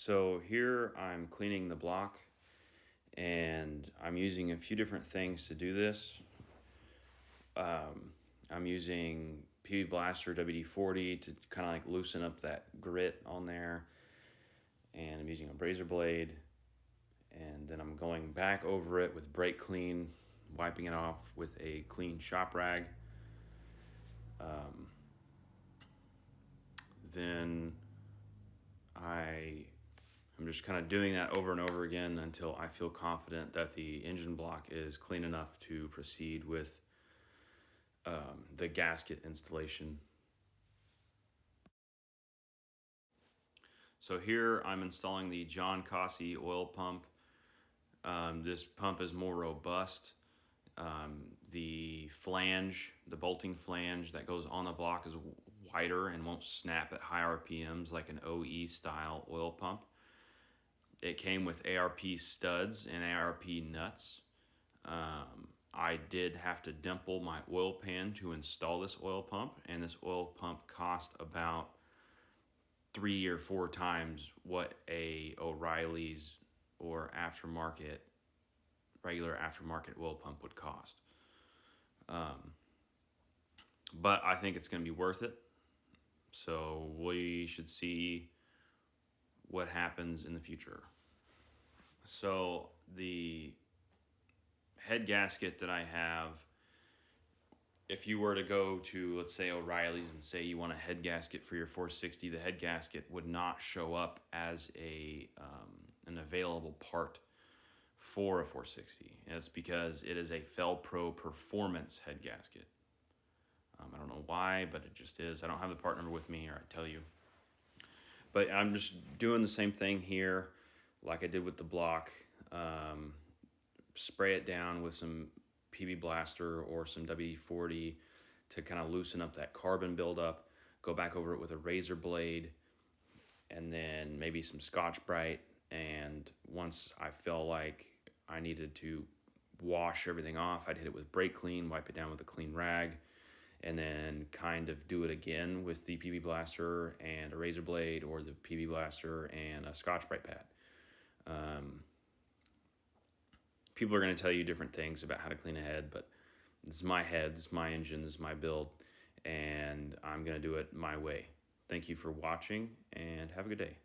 So here I'm cleaning the block, and I'm using a few different things to do this. I'm using PB Blaster WD-40 to kind of like loosen up that grit on there, and I'm using a razor blade, and then I'm going back over it with brake clean, wiping it off with a clean shop rag. Then I'm just kind of doing that over and over again until I feel confident that the engine block is clean enough to proceed with the gasket installation. So here I'm installing the John Cossey oil pump. This pump is more robust. The flange, the bolting flange that goes on the block is wider and won't snap at high RPMs like an OE style oil pump. It came with ARP studs and ARP nuts. I did have to dimple my oil pan to install this oil pump, and this oil pump cost about 3 or 4 times what a O'Reilly's or regular aftermarket oil pump would cost. But I think it's going to be worth it. So we should see what happens in the future. So the head gasket that I have, if you were to go to, let's say, O'Reilly's and say you want a head gasket for your 460, the head gasket would not show up as an available part for a 460. And it's because it is a Fel-Pro Performance head gasket. I don't know why, but it just is. I don't have the part number with me, or I'd tell you. But I'm just doing the same thing here like I did with the block. Spray it down with some PB Blaster or some WD-40 to kind of loosen up that carbon buildup. Go back over it with a razor blade, and then maybe some Scotch-Brite. And once I felt like I needed to wash everything off, I'd hit it with brake clean, wipe it down with a clean rag, and then kind of do it again with the PB Blaster and a razor blade, or the PB Blaster and a Scotch-Brite pad. People are going to tell you different things about how to clean a head, but this is my head, this is my engine, this is my build, and I'm going to do it my way. Thank you for watching, and have a good day.